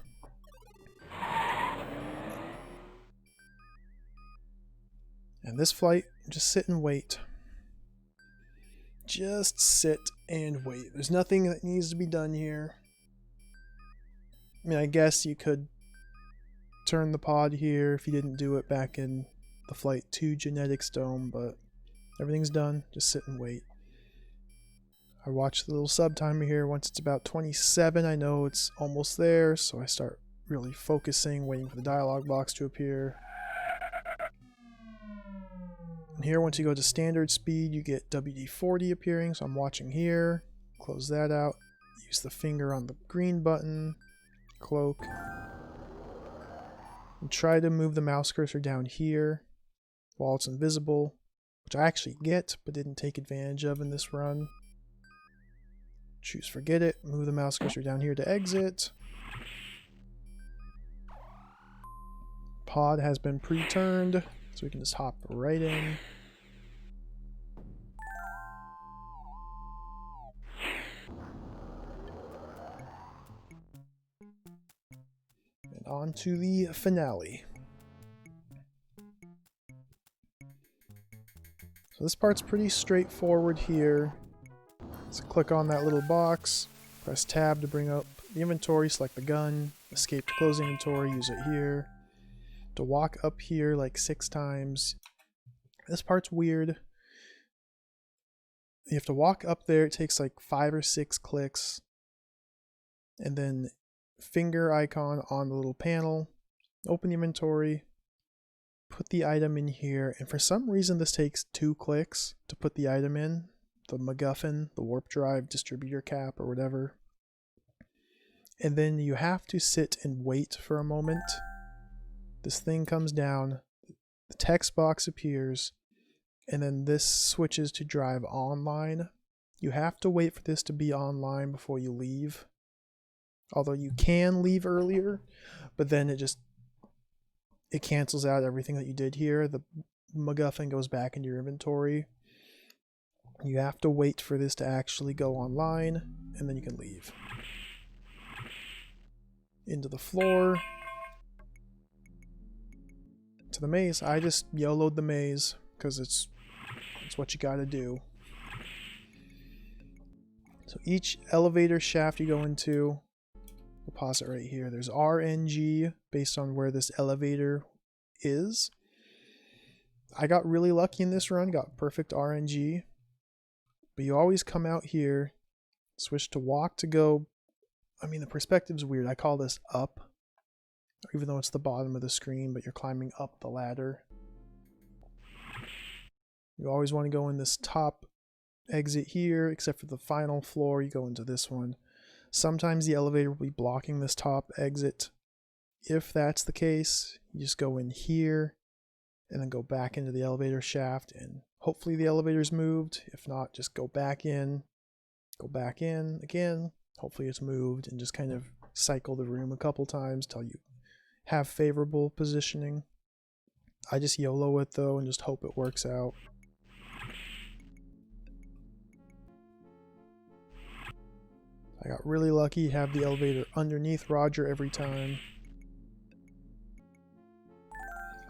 And this flight, just sit and wait. Just sit and wait. There's nothing that needs to be done here. I mean, I guess you could turn the pod here if you didn't do it back in the Flight 2 Genetics Dome, but everything's done. Just sit and wait. I watch the little sub timer here. Once it's about 27, I know it's almost there, so I start really focusing, waiting for the dialog box to appear. And here, once you go to standard speed, you get WD-40 appearing, so I'm watching here. Close that out. Use the finger on the green button. Cloak. And try to move the mouse cursor down here while it's invisible, which I actually get, but didn't take advantage of in this run. Choose forget it. Move the mouse cursor down here to exit. Pod has been pre-turned, so we can just hop right in. And on to the finale. So this part's pretty straightforward here. So click on that little box, press tab to bring up the inventory, select the gun, escape to close inventory, use it here. To walk up here like 6 times. This part's weird. You have to walk up there, it takes like 5 or 6 clicks. And then finger icon on the little panel, open the inventory, put the item in here, and for some reason this takes 2 clicks to put the item in. The MacGuffin, the warp drive distributor cap or whatever. And then you have to sit and wait for a moment. This thing comes down, the text box appears, and then this switches to drive online. You have to wait for this to be online before you leave. Although you can leave earlier, but then it cancels out everything that you did here. The MacGuffin goes back into your inventory. You have to wait for this to actually go online, and then you can leave. Into the floor. To the maze. I just YOLO'd the maze, because it's what you gotta do. So each elevator shaft you go into, we'll pause it right here. There's RNG based on where this elevator is. I got really lucky in this run, got perfect RNG. But you always come out here, switch to walk to go. I mean, the perspective's weird. I call this up, even though it's the bottom of the screen, but you're climbing up the ladder. You always want to go in this top exit here, except for the final floor, you go into this one. Sometimes the elevator will be blocking this top exit. If that's the case, you just go in here and then go back into the elevator shaft, and hopefully the elevator's moved. If not, just go back in again. Hopefully it's moved, and just kind of cycle the room a couple times till you have favorable positioning. I just YOLO it though and just hope it works out. I got really lucky, have the elevator underneath Roger every time.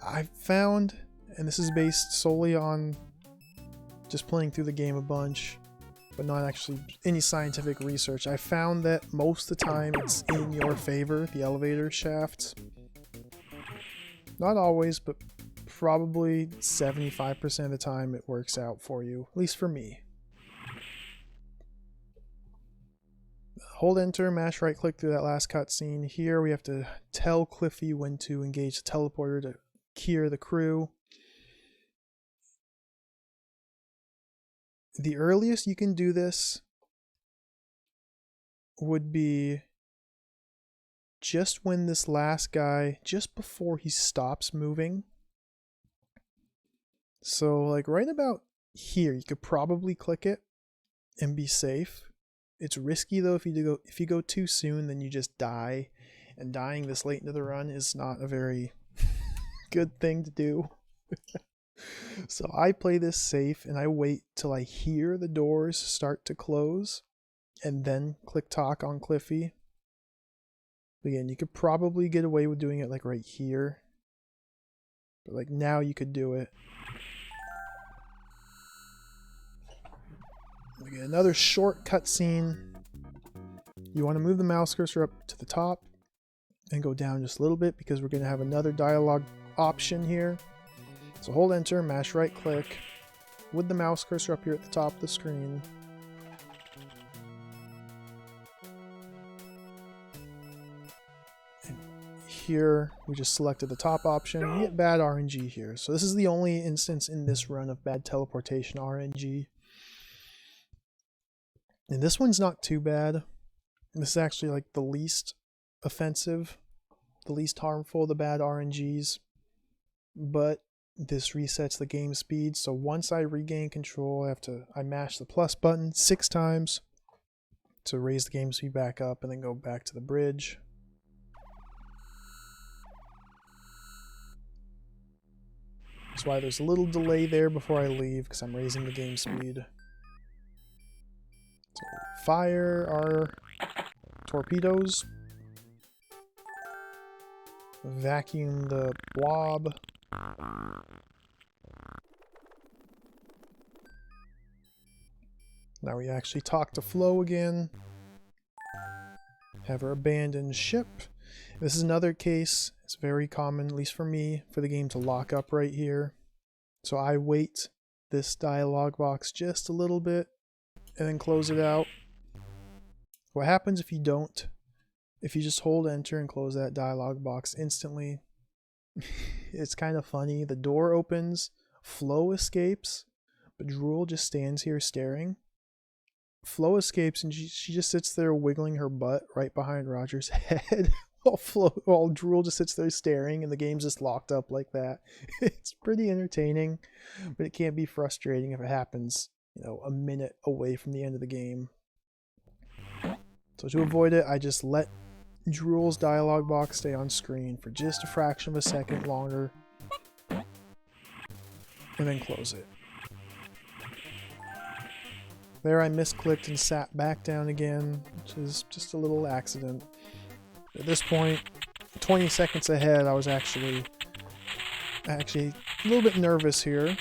I've found, and this is based solely on just playing through the game a bunch, but not actually any scientific research, I found that most of the time it's in your favor, the elevator shafts. Not always, but probably 75% of the time it works out for you, at least for me. Hold enter, mash right click through that last cutscene. Here we have to tell Cliffy when to engage the teleporter to cure the crew. The earliest you can do this would be just when this last guy, just before he stops moving. So like right about here, you could probably click it and be safe. It's risky though. If you go too soon, then you just die, and dying this late into the run is not a very good thing to do. So I play this safe and I wait till I hear the doors start to close and then click talk on Cliffy. Again, you could probably get away with doing it like right here, but like now you could do it. Okay, another short cutscene. You want to move the mouse cursor up to the top and go down just a little bit because we're going to have another dialogue option here. So hold enter, mash right click with the mouse cursor up here at the top of the screen. And here we just selected the top option. We get bad RNG here. So this is the only instance in this run of bad teleportation RNG. And this one's not too bad. This is actually like the least offensive, the least harmful of the bad RNGs. But this resets the game speed, so once I regain control, I mash the plus button 6 times to raise the game speed back up and then go back to the bridge. That's why there's a little delay there before I leave, because I'm raising the game speed. So fire our torpedoes. Vacuum the blob. Now we actually talk to Flo again. Have her abandon ship. This is another case. It's very common, at least for me, for the game to lock up right here. So I wait this dialog box just a little bit and then close it out. What happens if you don't? If you just hold enter and close that dialog box instantly, it's kind of funny. The door opens, Flo escapes, but Drool just stands here staring. Flo escapes and she just sits there wiggling her butt right behind Roger's head while Drool just sits there staring and the game's just locked up like that. It's pretty entertaining, but it can be frustrating if it happens, a minute away from the end of the game. So to avoid it, I just let Drool's dialog box stay on screen for just a fraction of a second longer and then close it. There I misclicked and sat back down again, which is just a little accident. At this point, 20 seconds ahead, I was actually a little bit nervous here.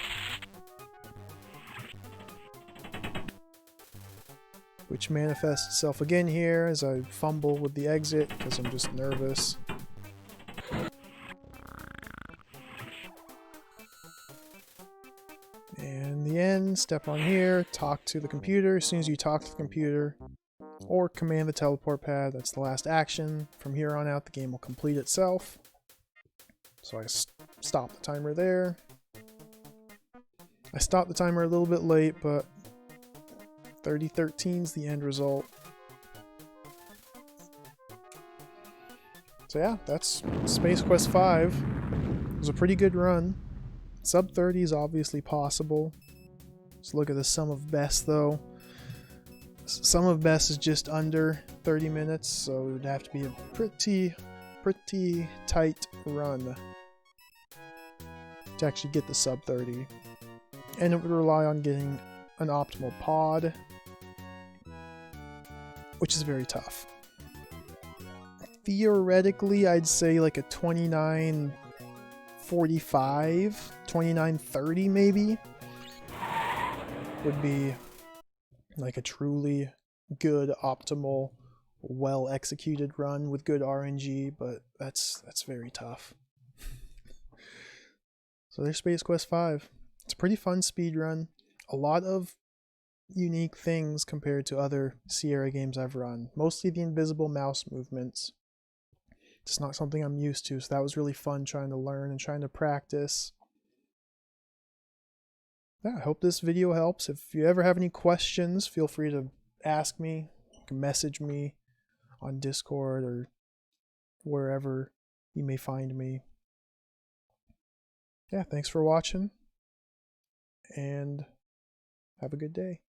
Which manifests itself again here as I fumble with the exit because I'm just nervous. And the end, step on here, talk to the computer. As soon as you talk to the computer or command the teleport pad, that's the last action. From here on out, the game will complete itself. So I stop the timer there. I stopped the timer a little bit late, but 3013 is the end result. So yeah, that's Space Quest 5. It was a pretty good run. Sub 30 is obviously possible. Let's look at the sum of best though. Sum of best is just under 30 minutes, so it would have to be a pretty tight run to actually get the sub 30. And it would rely on getting an optimal pod, which is very tough. Theoretically, I'd say like a 29:45, 29:30 maybe would be like a truly good, optimal, well executed run with good RNG, but that's very tough. So there's Space Quest 5. It's a pretty fun speed run. A lot of unique things compared to other Sierra games I've run. Mostly the invisible mouse movements. It's not something I'm used to, so that was really fun trying to learn and trying to practice. Yeah, I hope this video helps. If you ever have any questions, feel free to ask me. You can message me on Discord or wherever you may find me. Yeah, thanks for watching, and have a good day.